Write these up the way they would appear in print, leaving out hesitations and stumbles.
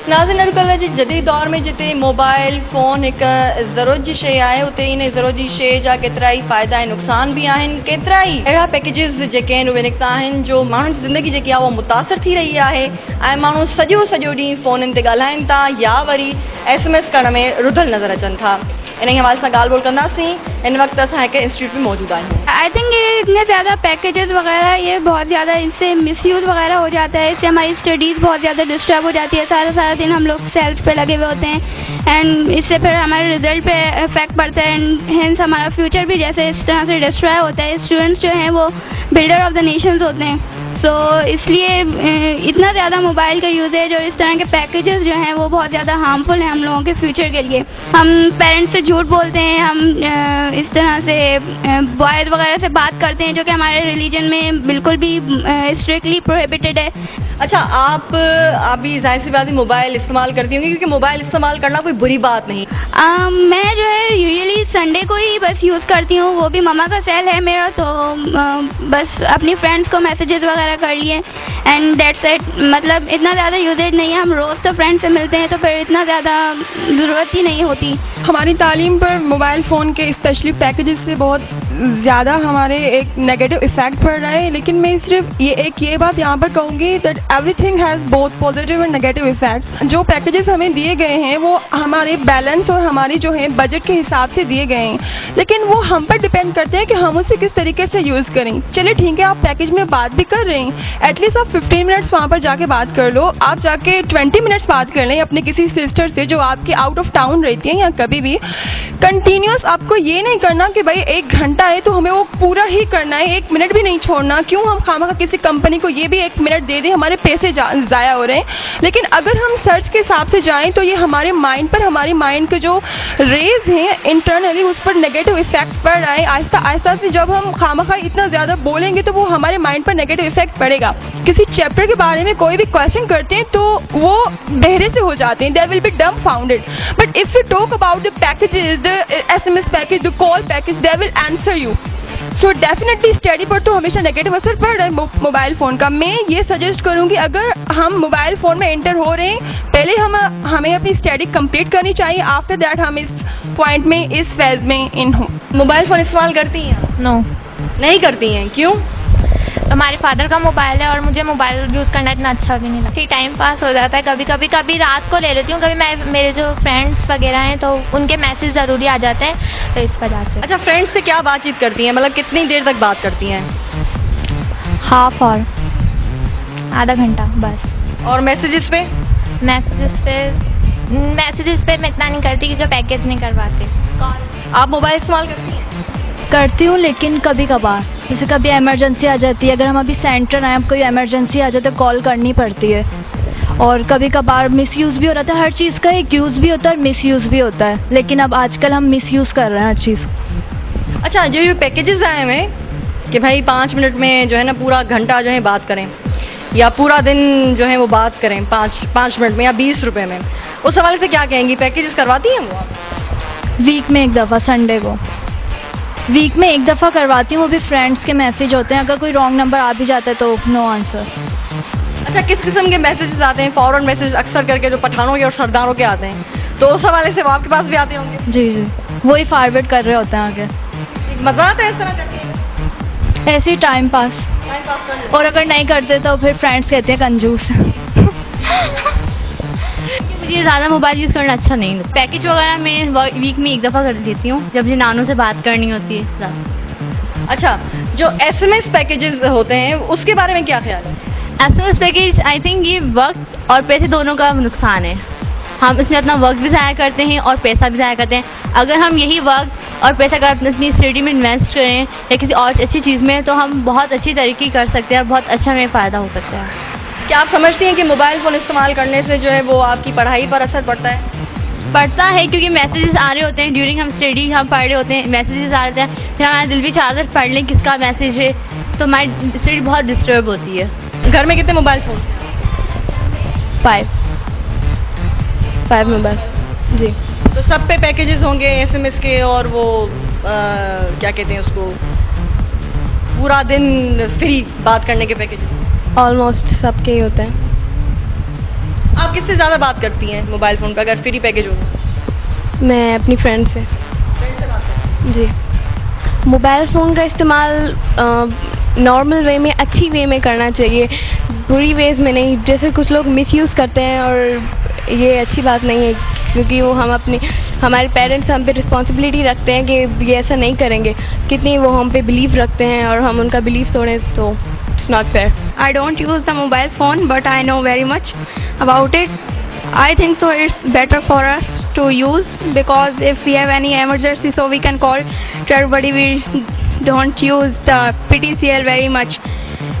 नाज़रीन अॼुकल्ह जे जदीद दौर में जिते मोबाइल फ़ोन हिकु ज़रूरत जी शइ आहे, उते इन ज़रूरत जी शइ जा केतिरा ई फ़ाइदा ऐं नुक़सान बि आहिनि। केतिरा ई अहिड़ा पैकेजिस जेके आहिनि उहे निकिता आहिनि जो माण्हुनि जी ज़िंदगी जेकी आहे उहा मुतासिर थी रही आहे ऐं माण्हू सॼो ॾींहुं फ़ोननि ते ॻाल्हाइनि था या वरी SMS करण में रुधल नज़र अचनि था। इन हवाले सां ॻाल्हि ॿोल कंदासीं। इन वक्त असां हिकु इंस्टीट्यूट में मौजूद आहियूं। आई थिंक ये इतने ज़्यादा पैकेजेस वगैरह ये बहुत ज़्यादा इससे मिसयूज़ वगैरह हो जाता है, इससे हमारी स्टडीज़ बहुत ज़्यादा डिस्टर्ब हो जाती है। सारा दिन हम लोग सेल्स पे लगे हुए होते हैं एंड इससे फिर हमारे रिजल्ट पे इफेक्ट पड़ता है एंड हेंस हमारा फ्यूचर भी जैसे इस तरह से डिस्ट्रॉय होता है। स्टूडेंट्स जो हैं वो बिल्डर ऑफ द नेशंस होते हैं, सो इसलिए इतना ज़्यादा मोबाइल का यूजेज और इस तरह के पैकेजेस जो हैं वो बहुत ज़्यादा हार्मफुल हैं हम लोगों के फ्यूचर के लिए। हम पेरेंट्स से झूठ बोलते हैं, हम इस तरह से बॉयज़ वगैरह से बात करते हैं जो कि हमारे रिलीजन में बिल्कुल भी स्ट्रिक्टली प्रोहिबिटेड है। अच्छा, आप भी जाहिर सी बात है मोबाइल इस्तेमाल करती होंगी, क्योंकि मोबाइल इस्तेमाल करना कोई बुरी बात नहीं। मैं जो है यूजुअली संडे को ही बस यूज़ करती हूँ, वो भी ममा का सेल है मेरा, तो बस अपनी फ्रेंड्स को मैसेजेस वगैरह कर लिए एंड दैट्स इट। मतलब इतना ज़्यादा यूजेज नहीं है, हम रोज़ तो फ्रेंड से मिलते हैं तो फिर इतना ज़्यादा ज़रूरत ही नहीं होती। हमारी तालीम पर मोबाइल फ़ोन के स्पेशली पैकेजेस से बहुत ज़्यादा हमारे एक नेगेटिव इफेक्ट पड़ रहा है, लेकिन मैं सिर्फ ये बात यहाँ पर कहूँगी that everything has both positive and negative effects. जो पैकेजेस हमें दिए गए हैं वो हमारे बैलेंस और हमारी जो है बजट के हिसाब से दिए गए हैं, लेकिन वो हम पर डिपेंड करते हैं कि हम उसे किस तरीके से यूज़ करें। चलिए ठीक है, आप पैकेज में बात भी कर रहे हैं, एटलीस्ट आप 15 मिनट्स वहाँ पर जाके बात कर लो, आप जाके 20 मिनट्स बात कर लें अपने किसी सिस्टर से जो आपके आउट ऑफ टाउन रहती है या कभी भी। कंटिन्यूस आपको ये नहीं करना कि भाई 1 घंटा है तो हमें वो पूरा ही करना है, 1 मिनट भी नहीं छोड़ना। क्यों हम खामखा किसी कंपनी को ये भी 1 मिनट दे दें, हमारे पैसे ज़ाया हो रहे हैं। लेकिन अगर हम सर्च के हिसाब से जाएं तो ये हमारे माइंड पर, हमारी माइंड के जो रेज हैं इंटरनली उस पर नेगेटिव इफेक्ट पड़ रहा है। आहिस्ता आहिस्ता से जब हम खामखा इतना ज़्यादा बोलेंगे तो वो हमारे माइंड पर नेगेटिव इफेक्ट पड़ेगा। किसी चैप्टर के बारे में कोई भी क्वेश्चन करते हैं तो वो बहरे से हो जाते हैं, they will be dumbfounded. But if you talk about the packages, the SMS package, the call package, they will answer you. So definitely study पर तो हमेशा नेगेटिव असर पड़ रहा है मोबाइल फ़ोन का। मैं ये सजेस्ट करूँगी अगर हम मोबाइल फ़ोन में एंटर हो रहे हैं, पहले हमें अपनी स्टडी कंप्लीट करनी चाहिए, आफ्टर दैट हम इस पॉइंट में, इस फेज में इन हो। मोबाइल फ़ोन इस्तेमाल करती हैं? नो, नहीं करती हैं। क्यों? हमारे फादर का मोबाइल है और मुझे मोबाइल यूज़ करना इतना अच्छा भी नहीं लगता। टाइम पास हो जाता है, कभी रात को ले लेती हूँ, कभी मेरे जो फ्रेंड्स वगैरह हैं तो उनके मैसेज ज़रूरी आ जाते हैं तो इस वजह से। अच्छा, फ्रेंड्स से क्या बातचीत करती हैं, मतलब कितनी देर तक बात करती हैं? हाफ आवर, आधा घंटा बस। और मैसेजेस पे? मैसेजेस पे मैं इतना नहीं करती कि जो पैकेज नहीं करवाते। आप मोबाइल इस्तेमाल करती हैं? करती हूँ, लेकिन कभी कभार, जैसे कभी इमरजेंसी आ जाती है, अगर हम अभी सेंटर आए, कोई इमरजेंसी आ जाए तो कॉल करनी पड़ती है। और कभी कभार मिसयूज़ भी हो रहा था, हर चीज़ का एक यूज़ भी होता है और मिसयूज़ भी होता है, लेकिन अब आजकल हम मिसयूज़ कर रहे हैं हर चीज़। अच्छा, जो ये पैकेजेस आए हुए कि भाई 5 मिनट में जो है ना पूरा घंटा जो है बात करें या पूरा दिन जो है वो बात करें 5 मिनट में या 20 रुपये में, उस हवाले से क्या कहेंगी? पैकेजेस करवाती हैं वो? वीक में 1 दफ़ा, संडे को वीक में 1 दफ़ा करवाती हूँ, वो भी फ्रेंड्स के मैसेज होते हैं, अगर कोई रॉन्ग नंबर आ भी जाता है तो नो आंसर। अच्छा, किस किस्म के मैसेजेस आते हैं? फॉरवर्ड मैसेज अक्सर करके जो पठानों के और सरदारों के आते हैं, तो उस हवाले से वो आपके पास भी आते होंगे? जी, वही फॉरवर्ड कर रहे होते हैं आगे। मजा आता है इस तरह करके? ऐसे ही टाइम पास कर, और अगर नहीं करते तो फिर फ्रेंड्स कहते हैं कंजूस। मुझे ज़्यादा मोबाइल यूज़ करना अच्छा नहीं लगता। पैकेज वगैरह मैं वीक में 1 दफ़ा कर देती हूँ जब मुझे नानों से बात करनी होती है ज़्यादा। अच्छा, जो SMS पैकेजेस होते हैं उसके बारे में क्या ख्याल है? SMS पैकेज आई थिंक ये वक्त और पैसे दोनों का नुकसान है। हम इसमें अपना वक्त भी ज़ाया करते हैं और पैसा भी ज़ाया करते हैं। अगर हम यही वक्त और पैसा अगर अपनी स्टडी में इन्वेस्ट करें या किसी और अच्छी चीज़ में तो हम बहुत अच्छी तरक्की कर सकते हैं और बहुत अच्छा हमें फ़ायदा हो सकता है। क्या आप समझती हैं कि मोबाइल फ़ोन इस्तेमाल करने से जो है वो आपकी पढ़ाई पर असर पड़ता है? पड़ता है, क्योंकि मैसेजेस आ रहे होते हैं ड्यूरिंग हम स्टडी, हम पढ़ रहे होते हैं, मैसेजेस आ रहे हैं, फिर हमारा दिल भी चाहता है पढ़ लें किसका मैसेज है, तो हमारी स्टडी बहुत डिस्टर्ब होती है। घर में कितने मोबाइल फ़ोन? 5। 5 में बस जी। तो सब पे पैकेजेस होंगे SMS के, और वो क्या कहते हैं उसको, पूरा दिन फ्री बात करने के पैकेजेस? ऑलमोस्ट सबके ही होते हैं। आप किससे ज़्यादा बात करती हैं मोबाइल फ़ोन पर अगर फ्री पैकेज होगा? मैं अपनी फ्रेंड से। फ्रेंड से बात करती हैं? जी। मोबाइल फ़ोन का इस्तेमाल नॉर्मल वे में, अच्छी वे में करना चाहिए, बुरी वेज में नहीं। जैसे कुछ लोग मिसयूज़ करते हैं और ये अच्छी बात नहीं है, क्योंकि वो हमारे पेरेंट्स हम पे रिस्पॉन्सिबिलिटी रखते हैं कि ये ऐसा नहीं करेंगे। कितनी वो हम पे बिलीव रखते हैं और हम उनका बिलीव तोड़ें, तो it's not fair. I don't use the mobile phone, but I know very much about it. I think so it's better for us to use, because if we have any emergency, so we can call to everybody. We don't use the PTCL very much,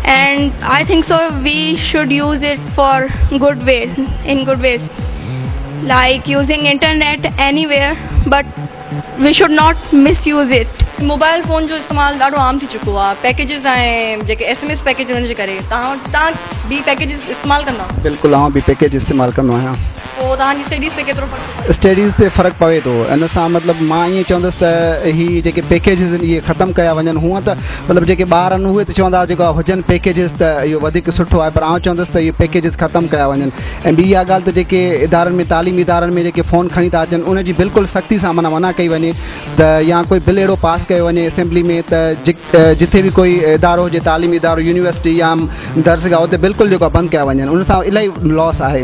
and I think so we should use it for good ways, in good ways, like using internet anywhere, but we should not misuse it. Mobile phone जो इस्तेमाल ॾाढो आम थी चुको आहे। Packages ऐं जेके SMS package हुननि जे करे तव्हां बि पैकेजिस इस्तेमालु कंदा? बिल्कुलु, आउं बि पैकेज इस्तेमालु कंदो आहियां। पोइ तव्हांजी स्टडीज़ ते केतिरो फ़र्क़ु? स्टडीज़ ते फ़र्क़ु पवे थो। इन सां मतिलबु मां ईअं चवंदुसि त ही जेके पैकेजिस आहिनि इहे ख़तमु कया वञनि। हूअं त मतिलबु जेके ॿार आहिनि उहे त चवंदा जेका हुजनि पैकेजिस त इहो वधीक सुठो आहे, पर आउं चवंदुसि त इहे पैकेजिस ख़तमु कया वञनि। ऐं ॿी इहा ॻाल्हि त जेके इदारनि में, तालीमी इदारनि में जेके फ़ोन खणी था अचनि उनजी बिल्कुलु सख़्ती सां मना कई वञे, त या कोई बिल अहिड़ो पास कयो वञे असेंबली में त जिथे भी कोई इदारो हुजे, तालीमी इदारो, यूनिवर्सिटी या दर्सगाह, उते बिल्कुलु जेको बंदि कया वञनि। उन सां इलाही लॉस आहे,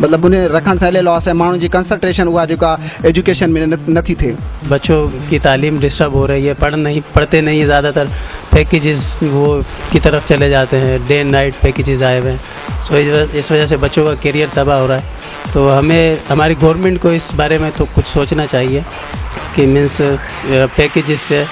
मतलब उन्हें रखने से लॉस है, मानू जी कंसंट्रेशन हुआ जो का एजुकेशन में नथी थे। बच्चों की तालीम डिस्टर्ब हो रही है, पढ़ते नहीं है, ज़्यादातर पैकेजेस वो की तरफ चले जाते हैं, डे एंड नाइट पैकेजेस आए हुए हैं। सो इस वजह से बच्चों का करियर तबाह हो रहा है। तो हमारी गवर्नमेंट को इस बारे में तो कुछ सोचना चाहिए कि मीन्स पैकेजेस से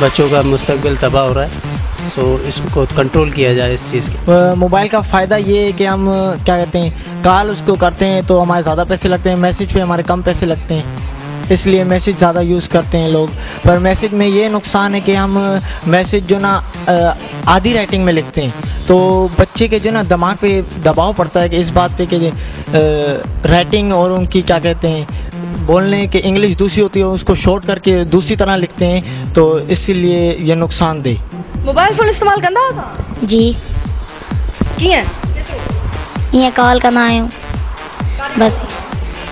बच्चों का मुस्तकबिल तबाह हो रहा है, सो इसको कंट्रोल किया जाए इस चीज़ की। मोबाइल का फ़ायदा ये है कि हम क्या कहते हैं, कॉल उसको करते हैं तो हमारे ज़्यादा पैसे लगते हैं, मैसेज पे हमारे कम पैसे लगते हैं, इसलिए मैसेज ज़्यादा यूज़ करते हैं लोग। पर मैसेज में ये नुकसान है कि हम मैसेज जो ना आधी राइटिंग में लिखते हैं, तो बच्चे के जो ना दिमाग पे दबाव पड़ता है कि इस बात पे कि राइटिंग और उनकी क्या कहते हैं बोलने की इंग्लिश दूसरी होती है, उसको शॉर्ट करके दूसरी तरह लिखते हैं, तो इसीलिए ये नुकसानदेह। मोबाइल फोन इस्तेमाल कंदा हो ता? जी। कीअं? ईअं कॉल कंदा आहियूं बस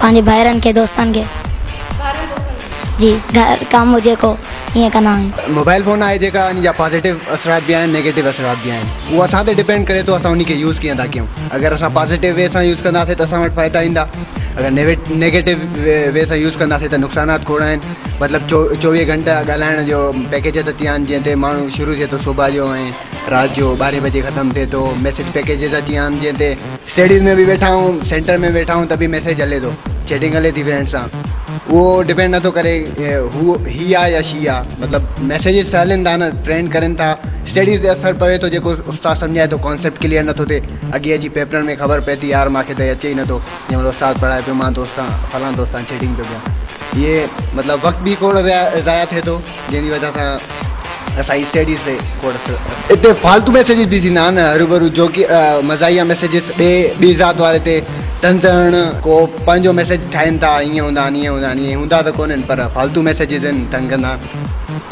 पंहिंजे भाइरनि खे, दोस्तनि खे। जी, घर कम हुजे को ईअं कंदा आहियूं। मोबाइल फोन आहे जेका इन जा पॉजिटिव असरात भी आहिनि, नेगेटिव असरात भी आहिनि। उहो असां ते डिपेंड करे तो असां उन खे यूज़ कीअं था कयूं। अगरि असां पॉजिटिव वे सां यूज़ कंदासीं त असां वटि फ़ाइदा ईंदा, अगर नेगेटिव वे से यूज़ कंदासीं त नुक़सानात खोड़ आहिनि। मतिलबु 24 घंटा ॻाल्हाइण जो पैकेज त अची आहिनि, जीअं ते माण्हू शुरू थिए थो सुबुह जो ऐं राति जो 12 बजे ख़तमु थिए थो। मैसेज पैकेजिस अची आहिनि, जीअं ते स्टडीज़ में बि वेठा आहियूं, सेंटर में वेठा आहियूं त बि मैसेज हले थो, चैटिंग हले थी फ्रेंड्स सां। उहो डिपेंड नथो करे हू ही आहे या शी आहे, मतिलबु मैसेजिस हलनि था न, ट्रेंड करनि था। स्टडीज़ ते असरु पवे थो, जेको उस्ताद सम्झाए थो कॉन्सेप्ट क्लियर नथो थिए। अॻे अची पेपरनि में ख़बर पए थी यार मूंखे त अचे ई नथो, जीअं मतलब उस्ताद पढ़ाए पियो, मां दोस्त सां फलां दोस्त सां चैटिंग पियो कयां। ये मतिलबु वक़्तु बि खोड़ ज़ाया थिए थो, जंहिंजी वजह सां असांजी स्टडीज़ ते खोड़ असरु। हिते फालतू मैसेजिस बि थींदा आहिनि हरूभरू, जो की मज़ाहिया मैसेजिस ॿी ज़ात वारे ते तंज़ हणणु, को पंहिंजो मैसेज ठाहिनि था, ईअं हूंदा आहिनि, ईअं हूंदा आहिनि, ईअं हूंदा त कोन्हनि, पर फालतू मैसेजिस आहिनि, तंग कंदा।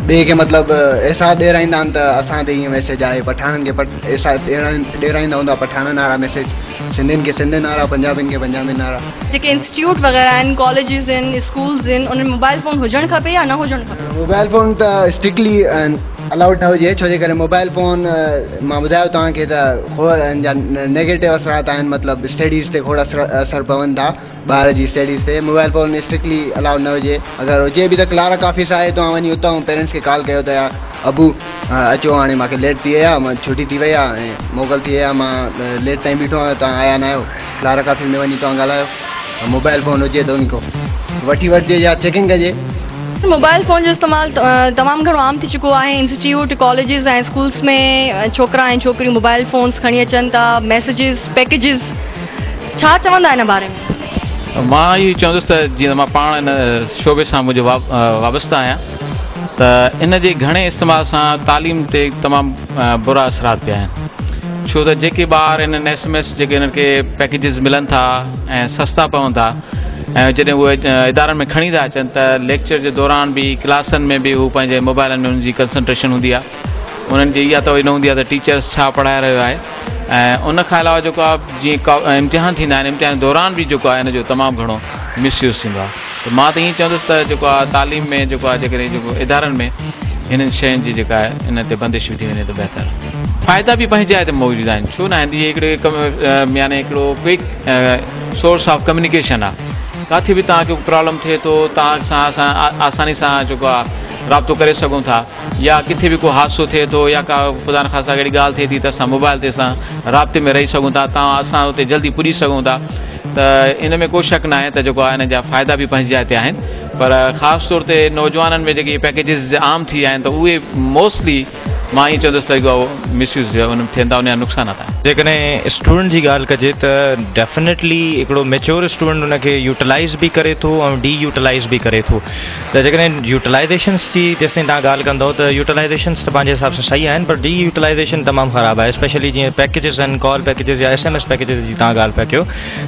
ॿिए खे मतिलबु एसा ॾेराईंदा आहिनि त असां ते ईअं मैसेज आहे, पठाननि खे एसा ॾेराईंदा हूंदा पठाननि वारा मैसेज, सिंधियुनि खे सिंधियुनि वारा, पंजाबियुनि खे पंजाबियुनि वारा। जेके इंस्टीट्यूट वग़ैरह आहिनि, कॉलेजिस आहिनि, स्कूल्स आहिनि, उन्हनि मोबाइल फ़ोन हुजणु खपे या न हुजणु खपे? मोबाइल फ़ोन त स्ट्रिक्टली अलाउड न हुजे, छो जे करे मोबाइल फ़ोन मां ॿुधायो तव्हांखे त खोड़ जा नेगेटिव असरात आहिनि, मतिलबु स्टडीज़ ते खोड़ असरु पवनि था ॿार जी स्टडीज़ ते। मोबाइल फ़ोन स्ट्रिक्टली अलाउड न हुजे, अगरि हुजे बि त क्लारक ऑफिस आहे, तव्हां वञी उतां पेरेंट्स खे कॉल कयो त यार अबू अचो, हाणे मूंखे लेट थी वई आहे, मां छुटी थी वई आहे ऐं मोकल थी वई आहे, मां लेट ताईं बीठो आहियां, तव्हां आया न आहियो। क्लारक ऑफिस में वञी तव्हां ॻाल्हायो। मोबाइल फ़ोन हुजे त उनखां वठी वठिजे या चेकिंग कजे। मोबाइल फ़ोन जो इस्तेमालु तमामु घणो आम थी चुको आहे। इंस्टीट्यूट, कॉलेजिस ऐं स्कूल्स में छोकिरा ऐं छोकिरियूं मोबाइल फ़ोन्स खणी अचनि था, मैसेजिस, पैकेजिस, छा चवंदा हिन बारे में? मां इहो चवंदुसि त जीअं मां पाण इन शोबे सां मुंहिंजो वाबस्ता आहियां, त इन जे घणे इस्तेमाल सां तालीम ते तमामु बुरा असरात पिया आहिनि। छो त जेके ॿार इन्हनि SMS जेके इन्हनि खे पैकेजिस मिलनि था ऐं सस्ता पवनि था, ऐं जॾहिं उहे इदारनि में खणी था अचनि त लेक्चर जे दौरान बि क्लासनि में बि हू पंहिंजे मोबाइलनि में उनजी कंसंट्रेशन हूंदी आहे, उन्हनि जी इहा तवजो न हूंदी आहे त टीचर्स छा पढ़ाए रहियो आहे। ऐं उन खां अलावा जेको आहे जीअं इम्तिहान थींदा आहिनि, इम्तिहान दौरान बि जेको आहे इन जो तमामु घणो मिसयूज़ थींदो आहे। त मां त ईअं चवंदुसि त जेको आहे तालीम में जेको आहे जेकॾहिं जेको इदारनि में हिननि शयुनि जी जेका आहे इन ते बंदिश विधी वञे त बहितर। फ़ाइदा बि पंहिंजी जाइ ते मौजूदु आहिनि, छो न आहिनि। इहे हिकिड़े यानी हिकिड़ो क्विक सोर्स ऑफ कम्युनिकेशन आहे। किथे बि तव्हांखे प्रॉब्लम थिए थो, तव्हां सां असां आसानी सां जेको आहे राब्तो करे सघूं था, या किथे बि को हादसो थिए थो या का ख़ुदा न ख़ास्ता अहिड़ी ॻाल्हि थिए थी त असां मोबाइल ते असां राब्ते में रही सघूं था, असां उते जल्दी पुॼी सघूं था। त इन में को शक न आहे त जेको आहे इन जा फ़ाइदा बि पंहिंजी जाइ ते आहिनि, पर ख़ासि तौर ते नौजवाननि में जेके पैकेजिस आम थी विया आहिनि त उहे मोस्टली मां ईअं चवंदुसि त जेको मिसयूज़ थियनि था, उनजा नुक़सान था। जेकॾहिं स्टूडेंट जी ॻाल्हि कजे त डेफिनेटली हिकिड़ो मेच्योर स्टूडेंट उनखे यूटिलाइज़ बि करे थो ऐं डी यूटिलाइज़ बि करे थो। त जेकॾहिं यूटिलाइज़ेशन्स जी जेसिताईं तव्हां ॻाल्हि कंदव त यूटिलाइज़ेशन्स त पंहिंजे हिसाब सां सही आहिनि, पर डी यूटिलाइज़ेशन तमामु ख़राबु आहे। स्पेशली जीअं पैकेजिस आहिनि, कॉल पैकेजिस या SMS पैकेजिस जी तव्हां ॻाल्हि पिया कयो,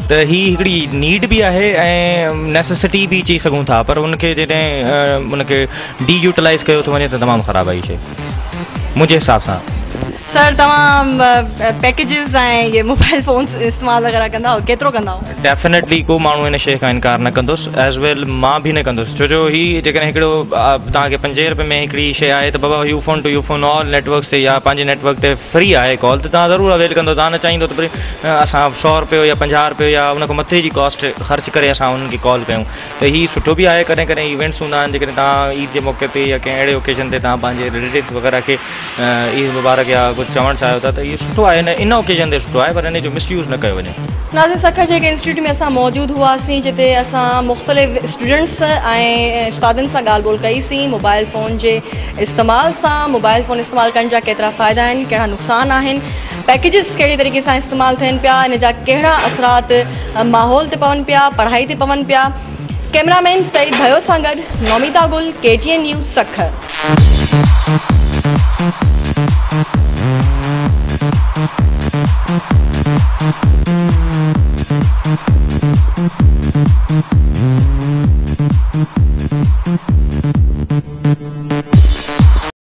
त ही हिकिड़ी नीड बि आहे ऐं नेसेसिटी बि चई सघूं था, पर उनखे जॾहिं उनखे डी यूटिलाइज़ कयो थो वञे त तमामु ख़राबु आहे शइ मुंहिंजे हिसाब सां। सर तव्हां पैकेजिस ऐं ये मोबाइल फ़ोन्स इस्तेमालु वग़ैरह कंदा हो, केतिरो कंदा हो? डेफिनेटली को माण्हू हिन शइ खां इनकार न कंदुसि, एज़ वेल मां बि न कंदुसि, छो जो हीअ जेकॾहिं हिकिड़ो तव्हांखे 50 रुपए में हिकिड़ी शइ आहे त बाबा Ufone to Ufone all networks ते या पंहिंजे नेटवर्क ते फ्री आहे कॉल, त तव्हां ज़रूरु अवेल कंदो। तव्हां न चाहींदो त भई असां 100 रुपयो या 50 रुपयो या उन खां मथे जी कॉस्ट ख़र्च करे असां उन्हनि खे कॉल कयूं, त हीअ सुठो बि आहे। कॾहिं कॾहिं इवेंट्स हूंदा आहिनि जेकॾहिं तव्हां ईद जे मौक़े ते या कंहिं अहिड़े ओकेजन ते तव्हां पंहिंजे रिलेटिव्स वग़ैरह खे ईद मुबारक या कुझु चवणु चाहियो था, त इहो सुठो आहे, इन ओकेजन ते सुठो आहे, पर इन जो मिसयूज़ न कयो वञे। नाज़िर सखर जेके इंस्टीट्यूट में असां मौजूदु हुआसीं, जिते असां मुख़्तलिफ़ स्टूडेंट्स ऐं उस्तादनि सां ॻाल्हि ॿोल कईसीं मोबाइल फ़ोन जे इस्तेमाल सां, मोबाइल फ़ोन इस्तेमालु करण जा केतिरा फ़ाइदा आहिनि, कहिड़ा नुक़सान आहिनि, पैकेजिस कहिड़े तरीक़े सां इस्तेमालु थियनि पिया, इन जा कहिड़ा असरात माहौल ते पवनि पिया, पढ़ाई ते पवनि पिया। कैमरामैन सईद भयो सां गॾु नौमिता गुल, KTN न्यूज़ सखर।